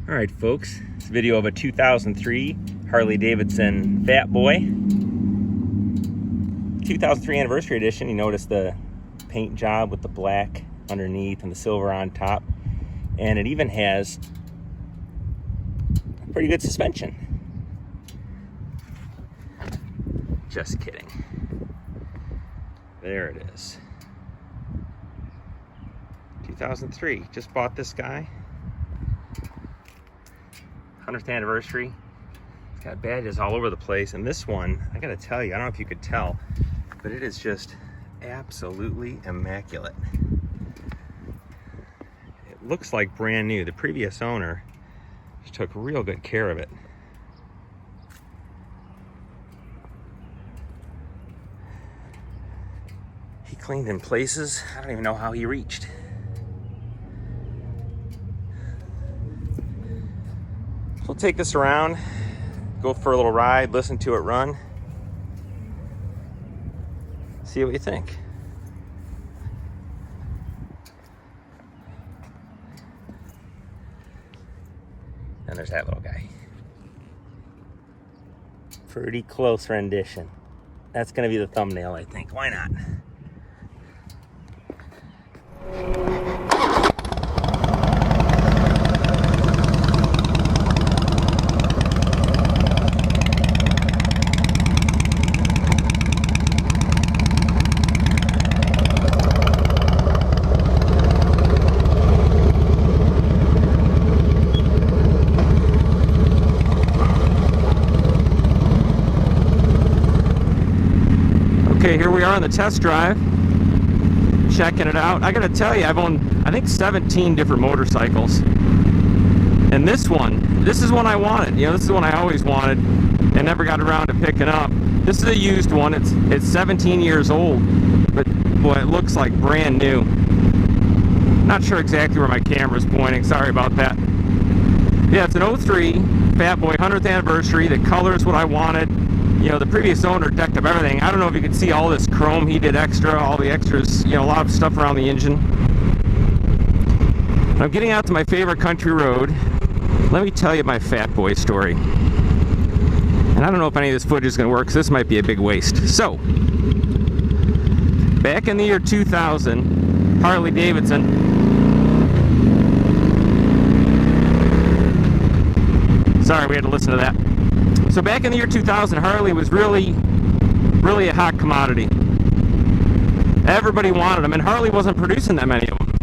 All right, folks, this video of a 2003 Harley Davidson Fatboy. 2003 anniversary edition. You notice the paint job with the black underneath and the silver on top. And it even has pretty good suspension. Just kidding. There it is. 2003. Just bought this guy. 100th anniversary. It's got badges all over the place. And this one, I gotta tell you, I don't know if you could tell, but it is just absolutely immaculate. It looks like brand new. The previous owner just took real good care of it. He cleaned in places I don't even know how he reached. We'll take this around, go for a little ride, listen to it run, see what you think. And there's that little guy. Pretty close rendition. That's gonna be the thumbnail, I think. Why not? Okay, here we are on the test drive, checking it out. I gotta tell you, I've owned, I think, 17 different motorcycles. And this is one I wanted. You know, this is one I always wanted and never got around to picking up. This is a used one. It's 17 years old, but boy, it looks like brand new. Not sure exactly where my camera's pointing. Sorry about that. Yeah, it's an 03 Fatboy 100th anniversary. The color's what I wanted. You know, the previous owner decked up everything. I don't know if you can see all this chrome he did extra, all the extras, you know, a lot of stuff around the engine. I'm getting out to my favorite country road. Let me tell you my Fatboy story. And I don't know if any of this footage is going to work, because this might be a big waste. So, back in the year 2000, Harley Davidson. Sorry, we had to listen to that. So back in the year 2000, Harley was really a hot commodity. Everybody wanted them, and Harley wasn't producing that many of them.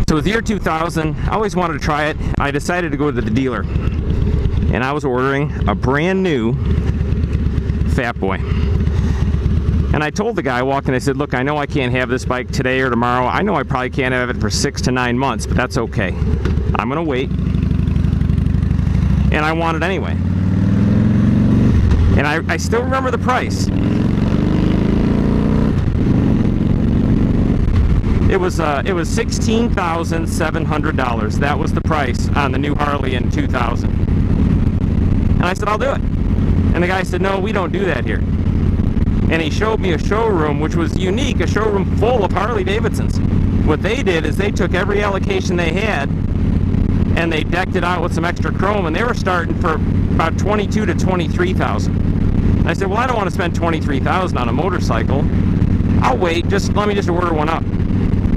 So it was the year 2000. I always wanted to try it. I decided to go to the dealer, and I was ordering a brand new Fatboy. And I told the guy walking, I said, look, I know I can't have this bike today or tomorrow. I know I probably can't have it for 6 to 9 months, but that's okay. I'm gonna wait. And I want it anyway. And I still remember the price. It was $16,700. That was the price on the new Harley in 2000. And I said, I'll do it. And the guy said, no, we don't do that here. And he showed me a showroom, which was unique, a showroom full of Harley Davidsons. What they did is they took every allocation they had and they decked it out with some extra chrome, and they were starting for about $22,000 to $23,000. I said, well, I don't want to spend $23,000 on a motorcycle. I'll wait. Let me just order one up.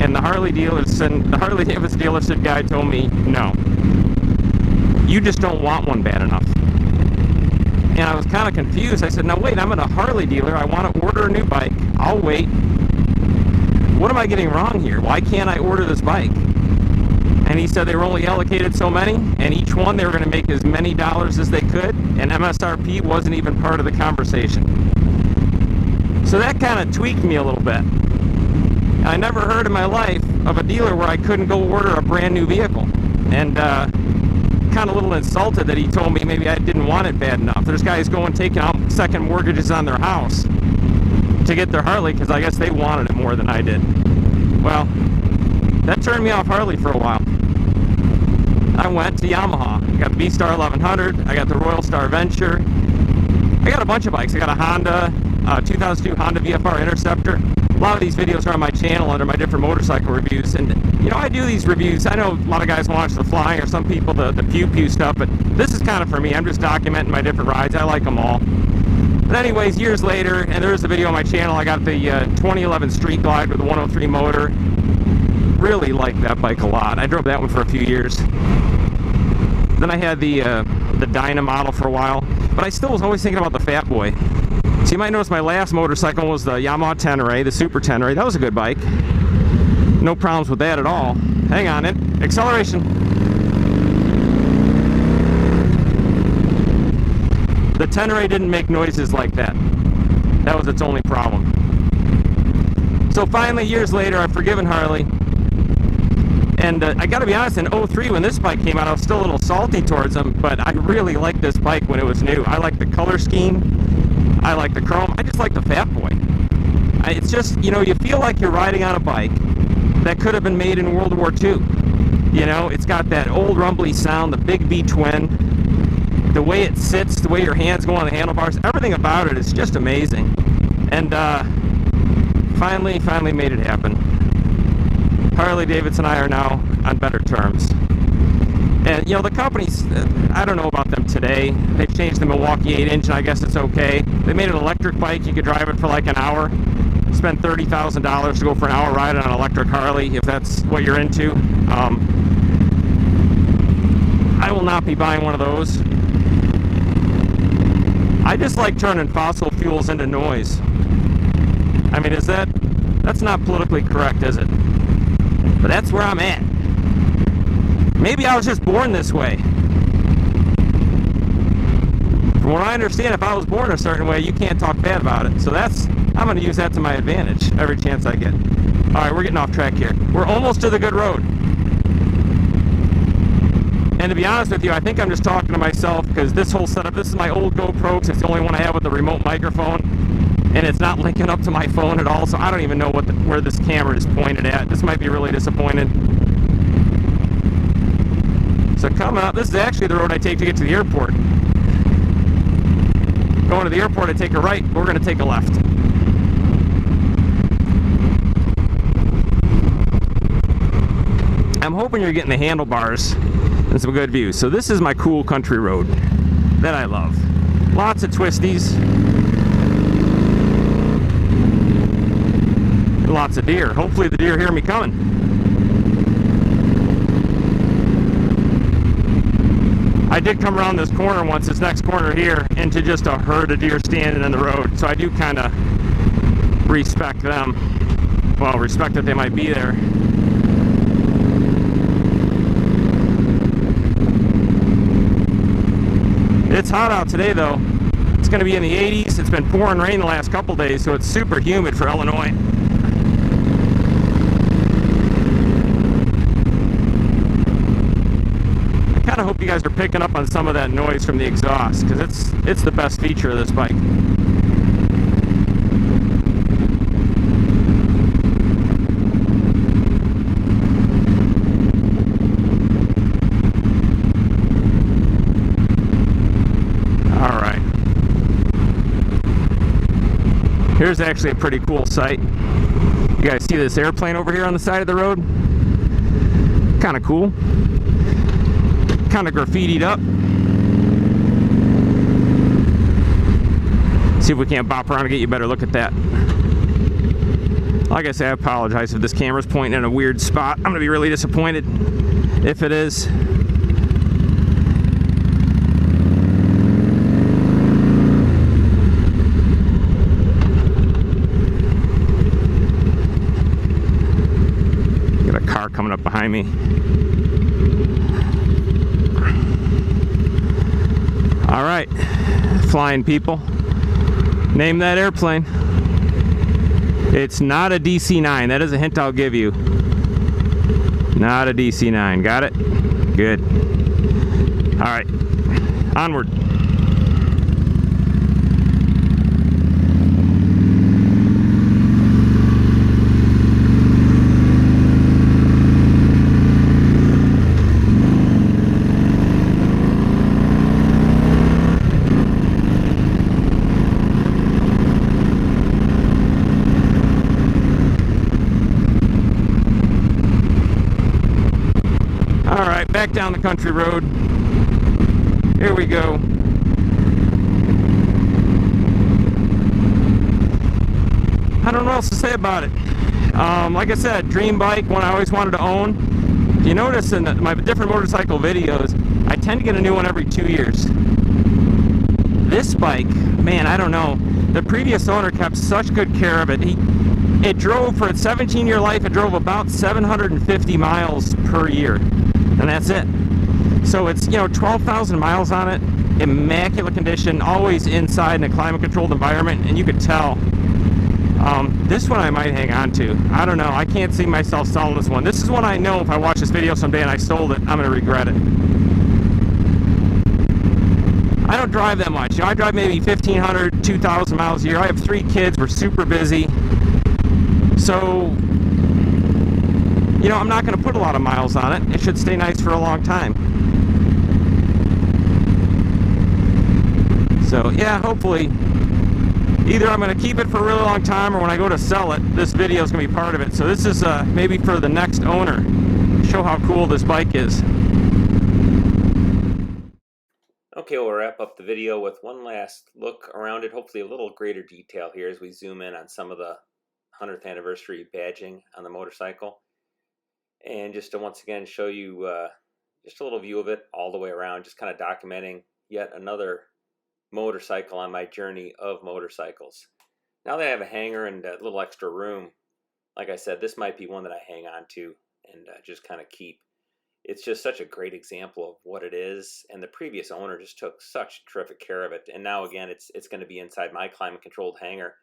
And the Harley Davidson dealership guy told me, no, you just don't want one bad enough. And I was kind of confused. I said, no, wait, I'm at a Harley dealer. I want to order a new bike. I'll wait. What am I getting wrong here? Why can't I order this bike? And he said they were only allocated so many, and each one they were going to make as many dollars as they could, and MSRP wasn't even part of the conversation. So that kind of tweaked me a little bit. I never heard in my life of a dealer where I couldn't go order a brand new vehicle. And kind of a little insulted that he told me maybe I didn't want it bad enough. There's guys taking out second mortgages on their house to get their Harley because I guess they wanted it more than I did. Well, that turned me off Harley for a while. I went to Yamaha. I got the B-Star 1100. I got the Royal Star Venture. I got a bunch of bikes. I got a Honda, 2002 Honda VFR Interceptor. A lot of these videos are on my channel under my different motorcycle reviews, and you know, I do these reviews. I know a lot of guys watch the flying, or some people the pew stuff, but this is kind of for me. I'm just documenting my different rides. I like them all. But anyways, years later, and there's a video on my channel, I got the 2011 Street Glide with the 103 motor. Really like that bike a lot. I drove that one for a few years. Then I had the Dyna model for a while, but I still was always thinking about the Fatboy. So you might notice my last motorcycle was the Yamaha Tenere, the Super Tenere. That was a good bike. No problems with that at all. Hang on, acceleration. The Tenere didn't make noises like that. That was its only problem. So finally, years later, I've forgiven Harley. And I gotta be honest, in 03 when this bike came out, I was still a little salty towards them, but I really liked this bike when it was new. I like the color scheme, I like the chrome, I just like the Fatboy. It's just, you know, you feel like you're riding on a bike that could have been made in World War II. You know, it's got that old rumbly sound, the big V twin, the way it sits, the way your hands go on the handlebars, everything about it is just amazing. And finally made it happen. Harley Davidson and I are now on better terms. And, you know, the companies, I don't know about them today. They've changed the Milwaukee 8 engine, I guess it's okay. They made an electric bike, you could drive it for like an hour. Spend $30,000 to go for an hour ride on an electric Harley, if that's what you're into. I will not be buying one of those. I just like turning fossil fuels into noise. I mean, that's not politically correct, is it? But that's where I'm at. Maybe I was just born this way. From what I understand, if I was born a certain way, you can't talk bad about it. So I'm going to use that to my advantage every chance I get. Alright, we're getting off track here. We're almost to the good road. And to be honest with you, I think I'm just talking to myself, because this whole setup, this is my old GoPro, because it's the only one I have with the remote microphone. And it's not linking up to my phone at all, so I don't even know where this camera is pointed at. This might be really disappointed. So coming up, this is actually the road I take to get to the airport. Going to the airport, I take a right, we're going to take a left. I'm hoping you're getting the handlebars and some good views. So this is my cool country road that I love. Lots of twisties. Lots of deer. Hopefully the deer hear me coming. I did come around this corner once, this next corner here, into just a herd of deer standing in the road. So I do kind of respect them. Well, respect that they might be there. It's hot out today though. It's going to be in the 80s. It's been pouring rain the last couple days, so it's super humid for Illinois. I kind of hope you guys are picking up on some of that noise from the exhaust, because it's the best feature of this bike. Here's actually a pretty cool sight. You guys see this airplane over here on the side of the road? Kind of cool. Kind of graffitied up. See if we can't bop around and get you a better look at that. Like I say, I apologize if this camera's pointing in a weird spot. I'm going to be really disappointed if it is. Coming up behind me. All right, flying people, name that airplane. It's not a DC-9. That is a hint I'll give you. Not a DC-9. Got it? Good. All right, onward. back down the country road. Here we go. I don't know what else to say about it. Like I said, dream bike, one I always wanted to own. If you notice in my different motorcycle videos, I tend to get a new one every 2 years. This bike, man, I don't know. The previous owner kept such good care of it. It drove, for its 17-year life, it drove about 750 miles per year. And that's it. So it's, 12,000 miles on it, immaculate condition, always inside in a climate-controlled environment, and you could tell. This one I might hang on to. I don't know. I can't see myself selling this one. This is one I know if I watch this video someday and I sold it, I'm going to regret it. I don't drive that much. I drive maybe 1,500, 2,000 miles a year. I have 3 kids. We're super busy. So, I'm not going to put a lot of miles on it. It should stay nice for a long time. So, yeah, hopefully, either I'm going to keep it for a really long time, or when I go to sell it, this video is going to be part of it. So this is maybe for the next owner. Show how cool this bike is. Okay, we'll wrap up the video with one last look around it, hopefully a little greater detail here as we zoom in on some of the 100th anniversary badging on the motorcycle. And just to once again show you just a little view of it all the way around, just kind of documenting yet another motorcycle on my journey of motorcycles. Now that I have a hanger and a little extra room, like I said, this might be one that I hang on to and just kind of keep. It's just such a great example of what it is, and the previous owner just took such terrific care of it. And now again, it's going to be inside my climate controlled hangar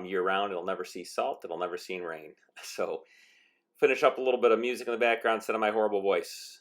year round. It'll never see salt, it'll never see rain. So finish up a little bit of music in the background instead of my horrible voice.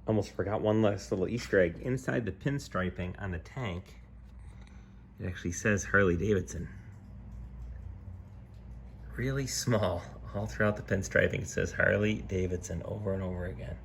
Almost forgot one last little Easter egg. Inside the pinstriping on the tank, it actually says Harley Davidson. Really small, all throughout the pinstriping, it says Harley Davidson over and over again.